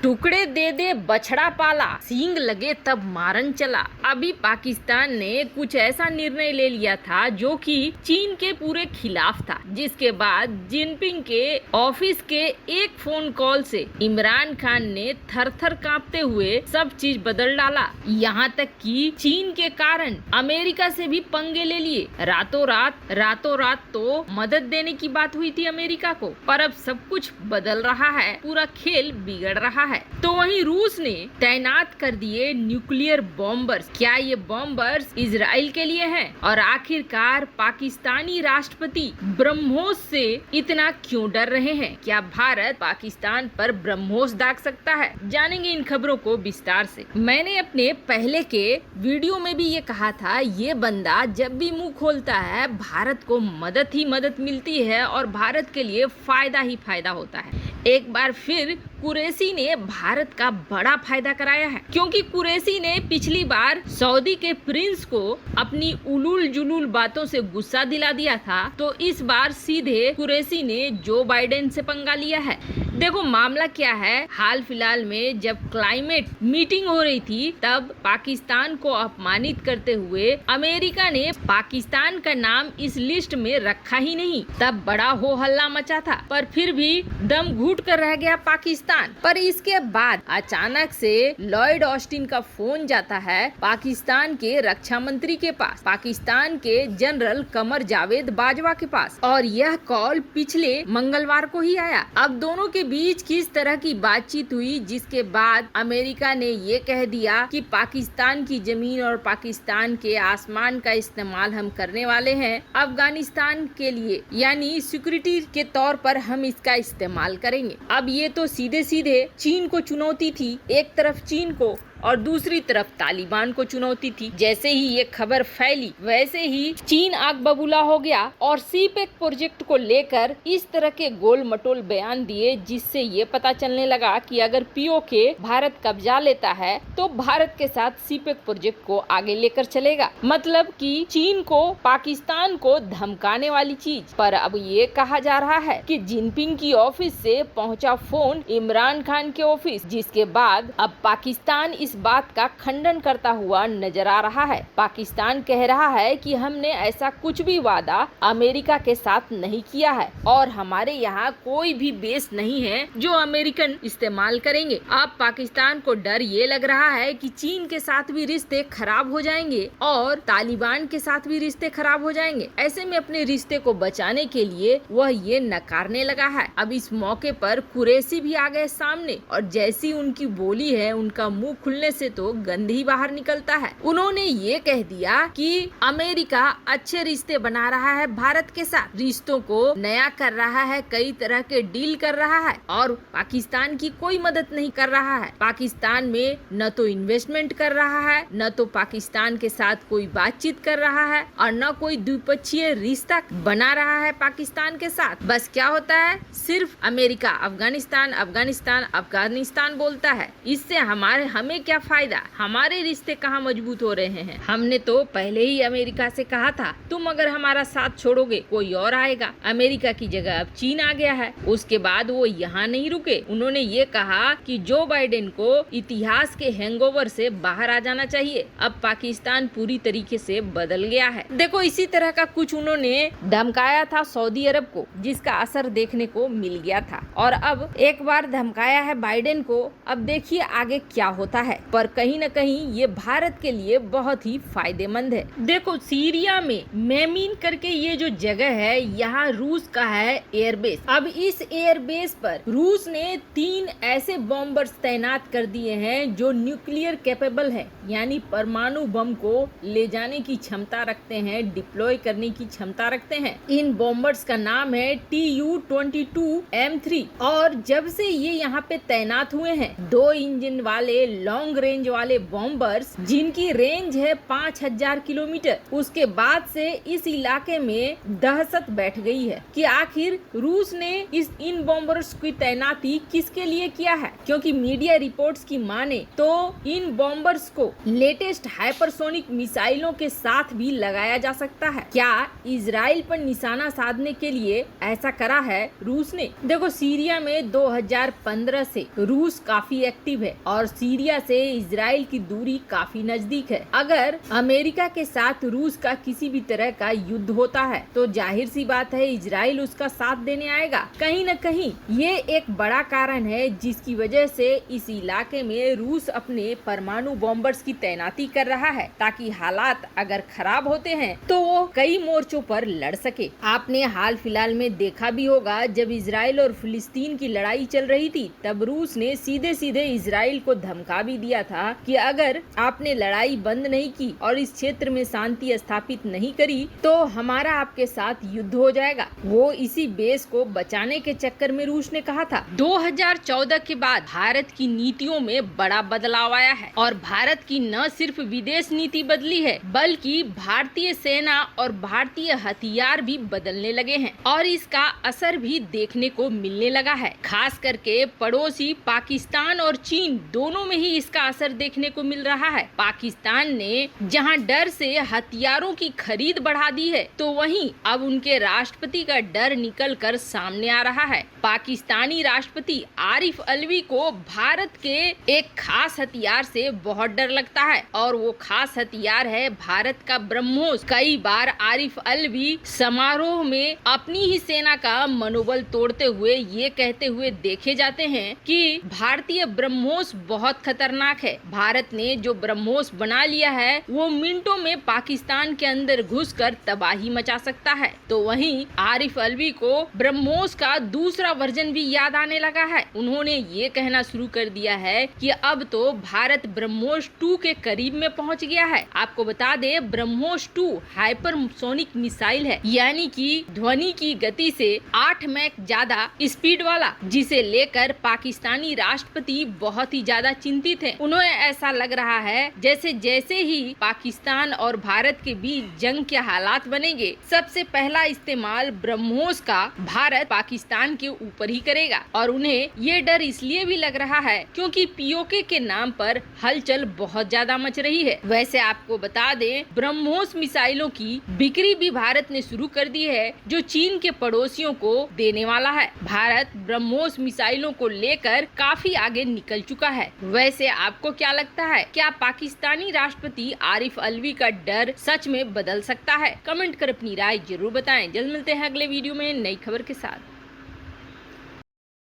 टुकड़े दे दे बछड़ा पाला, सींग लगे तब मारन चला। अभी पाकिस्तान ने कुछ ऐसा निर्णय ले लिया था जो कि चीन के पूरे खिलाफ था, जिसके बाद जिनपिंग के ऑफिस के एक फोन कॉल से इमरान खान ने थर थर कांपते हुए सब चीज बदल डाला। यहाँ तक कि चीन के कारण अमेरिका से भी पंगे ले लिए। रातों रात तो मदद देने की बात हुई थी अमेरिका को, पर अब सब कुछ बदल रहा है, पूरा खेल बिगड़ रहा है। तो वहीं रूस ने तैनात कर दिए न्यूक्लियर बॉम्बर्स। क्या ये बॉम्बर्स इजराइल के लिए हैं? और आखिरकार पाकिस्तानी राष्ट्रपति ब्रह्मोस से इतना क्यों डर रहे हैं? क्या भारत पाकिस्तान पर ब्रह्मोस दाग सकता है? जानेंगे इन खबरों को विस्तार से। मैंने अपने पहले के वीडियो में भी ये कहा था, ये बंदा जब भी मुंह खोलता है भारत को मदद ही मदद मिलती है और भारत के लिए फायदा ही फायदा होता है। एक बार फिर कुरैशी ने भारत का बड़ा फायदा कराया है, क्योंकि कुरैशी ने पिछली बार सऊदी के प्रिंस को अपनी उलूल जुलूल बातों से गुस्सा दिला दिया था, तो इस बार सीधे कुरैशी ने जो बाइडेन से पंगा लिया है। देखो मामला क्या है, हाल फिलहाल में जब क्लाइमेट मीटिंग हो रही थी तब पाकिस्तान को अपमानित करते हुए अमेरिका ने पाकिस्तान का नाम इस लिस्ट में रखा ही नहीं। तब बड़ा हो हल्ला मचा था, पर फिर भी दम घुट कर रह गया पाकिस्तान। पर इसके बाद अचानक से लॉयड ऑस्टिन का फोन जाता है पाकिस्तान के रक्षा मंत्री के पास, पाकिस्तान के जनरल कमर जावेद बाजवा के पास, और यह कॉल पिछले मंगलवार को ही आया। अब दोनों के बीच किस तरह की बातचीत हुई, जिसके बाद अमेरिका ने ये कह दिया कि पाकिस्तान की जमीन और पाकिस्तान के आसमान का इस्तेमाल हम करने वाले हैं अफगानिस्तान के लिए, यानी सिक्योरिटी के तौर पर हम इसका इस्तेमाल करेंगे। अब ये तो सीधे सीधे चीन को चुनौती थी, एक तरफ चीन को और दूसरी तरफ तालिबान को चुनौती थी। जैसे ही ये खबर फैली वैसे ही चीन आग बबूला हो गया और सीपेक प्रोजेक्ट को लेकर इस तरह के गोल मटोल बयान दिए, जिससे ये पता चलने लगा कि अगर पीओके भारत कब्जा लेता है तो भारत के साथ सीपेक प्रोजेक्ट को आगे लेकर चलेगा। मतलब कि चीन को पाकिस्तान को धमकाने वाली चीज। पर अब ये कहा जा रहा है कि जिनपिंग की ऑफिस से पहुंचा फोन इमरान खान के ऑफिस, जिसके बाद अब पाकिस्तान इस बात का खंडन करता हुआ नजर आ रहा है। पाकिस्तान कह रहा है कि हमने ऐसा कुछ भी वादा अमेरिका के साथ नहीं किया है और हमारे यहाँ कोई भी बेस नहीं है जो अमेरिकन इस्तेमाल करेंगे। अब पाकिस्तान को डर ये लग रहा है कि चीन के साथ भी रिश्ते खराब हो जाएंगे और तालिबान के साथ भी रिश्ते खराब हो जाएंगे। ऐसे में अपने रिश्ते को बचाने के लिए वह ये नकारने लगा है। अब इस मौके पर कुरैशी भी आ गए सामने और जैसी उनकी बोली है, उनका मुंह खुलने से तो गंध ही बाहर निकलता है। उन्होंने ये कह दिया कि अमेरिका अच्छे रिश्ते बना रहा है भारत के साथ, रिश्तों को नया कर रहा है, कई तरह के डील कर रहा है और पाकिस्तान की कोई मदद नहीं कर रहा है। पाकिस्तान में न तो इन्वेस्टमेंट कर रहा है, न तो पाकिस्तान के साथ कोई बातचीत कर रहा है और न कोई द्विपक्षीय रिश्ता बना रहा है पाकिस्तान के साथ। बस क्या होता है, सिर्फ अमेरिका अफगानिस्तान अफगानिस्तान अफगानिस्तान बोलता है। इससे हमें क्या फायदा, हमारे रिश्ते कहाँ मजबूत हो रहे हैं। हमने तो पहले ही अमेरिका से कहा था, तुम अगर हमारा साथ छोड़ोगे कोई और आएगा। अमेरिका की जगह अब चीन आ गया है। उसके बाद वो यहाँ नहीं रुके, उन्होंने ये कहा कि जो बाइडेन को इतिहास के हैंगओवर से बाहर आ जाना चाहिए। अब पाकिस्तान पूरी तरीके से बदल गया है। देखो इसी तरह का कुछ उन्होंने धमकाया था सऊदी अरब को, जिसका असर देखने को मिल गया था और अब एक बार धमकाया है बाइडेन को। अब देखिए आगे क्या होता है, पर कहीं न कहीं ये भारत के लिए बहुत ही फायदेमंद है। देखो सीरिया में मेमिन करके ये जो जगह है, यहाँ रूस का है एयरबेस। अब इस एयरबेस पर रूस ने 3 ऐसे बॉम्बर्स तैनात कर दिए हैं जो न्यूक्लियर कैपेबल है, यानी परमाणु बम को ले जाने की क्षमता रखते हैं, डिप्लॉय करने की क्षमता रखते हैं। इन बॉम्बर्स का नाम है TU-22M3 और जब से ये यहाँ पे तैनात हुए हैं, 2 इंजन वाले लॉन्ग लॉन्ग रेंज वाले बॉम्बर्स जिनकी रेंज है 5000 किलोमीटर। उसके बाद से इस इलाके में दहशत बैठ गई है कि आखिर रूस ने इन बॉम्बर्स की तैनाती किसके लिए किया है, क्योंकि मीडिया रिपोर्ट्स की माने तो इन बॉम्बर्स को लेटेस्ट हाइपरसोनिक मिसाइलों के साथ भी लगाया जा सकता है। क्या इजराइल पर निशाना साधने के लिए ऐसा करा है रूस ने? देखो, सीरिया में 2015 से रूस काफी एक्टिव है और सीरिया से इजराइल की दूरी काफी नजदीक है। अगर अमेरिका के साथ रूस का किसी भी तरह का युद्ध होता है तो जाहिर सी बात है इजराइल उसका साथ देने आएगा। कहीं न कहीं ये एक बड़ा कारण है जिसकी वजह से इस इलाके में रूस अपने परमाणु बॉम्बर्स की तैनाती कर रहा है, ताकि हालात अगर खराब होते हैं तो वो कई मोर्चों पर लड़ सके। आपने हाल फिलहाल में देखा भी होगा, जब इजराइल और फिलिस्तीन की लड़ाई चल रही थी तब रूस ने सीधे सीधे इजराइल को धमका भी दिया था कि अगर आपने लड़ाई बंद नहीं की और इस क्षेत्र में शांति स्थापित नहीं करी तो हमारा आपके साथ युद्ध हो जाएगा। वो इसी बेस को बचाने के चक्कर में रूस ने कहा था। 2014 के बाद भारत की नीतियों में बड़ा बदलाव आया है और भारत की न सिर्फ विदेश नीति बदली है बल्कि भारतीय सेना और भारतीय हथियार भी बदलने लगे हैं और इसका असर भी देखने को मिलने लगा है। खास करके पड़ोसी पाकिस्तान और चीन दोनों में ही इसका असर देखने को मिल रहा है। पाकिस्तान ने जहां डर से हथियारों की खरीद बढ़ा दी है तो वहीं अब उनके राष्ट्रपति का डर निकल कर सामने आ रहा है। पाकिस्तानी राष्ट्रपति आरिफ अलवी को भारत के एक खास हथियार से बहुत डर लगता है और वो खास हथियार है भारत का ब्रह्मोस। कई बार आरिफ अलवी समारोह में अपनी ही सेना का मनोबल तोड़ते हुए ये कहते हुए देखे जाते हैं कि भारतीय ब्रह्मोस बहुत खतरनाक है। भारत ने जो ब्रह्मोस बना लिया है वो मिनटों में पाकिस्तान के अंदर घुसकर तबाही मचा सकता है। तो वहीं आरिफ अलवी को ब्रह्मोस का दूसरा वर्जन भी याद आने लगा है। उन्होंने ये कहना शुरू कर दिया है कि अब तो भारत ब्रह्मोस 2 के करीब में पहुंच गया है। आपको बता दे, ब्रह्मोस 2 हाइपरसोनिक मिसाइल है, यानी कि ध्वनि की गति से 8 मैक ज्यादा स्पीड वाला, जिसे लेकर पाकिस्तानी राष्ट्रपति बहुत ही ज्यादा चिंतित हैं। उन्हें ऐसा लग रहा है जैसे जैसे ही पाकिस्तान और भारत के बीच जंग के हालात बनेंगे, सबसे पहला इस्तेमाल ब्रह्मोस का भारत पाकिस्तान के ऊपर ही करेगा। और उन्हें ये डर इसलिए भी लग रहा है क्योंकि पीओके के नाम पर हलचल बहुत ज्यादा मच रही है। वैसे आपको बता दें, ब्रह्मोस मिसाइलों की बिक्री भी भारत ने शुरू कर दी है जो चीन के पड़ोसियों को देने वाला है। भारत ब्रह्मोस मिसाइलों को लेकर काफी आगे निकल चुका है। वैसे आपको क्या लगता है, क्या पाकिस्तानी राष्ट्रपति आरिफ अलवी का डर सच में बदल सकता है? कमेंट कर अपनी राय जरूर बताएं। जल्द मिलते हैं अगले वीडियो में नई खबर के साथ।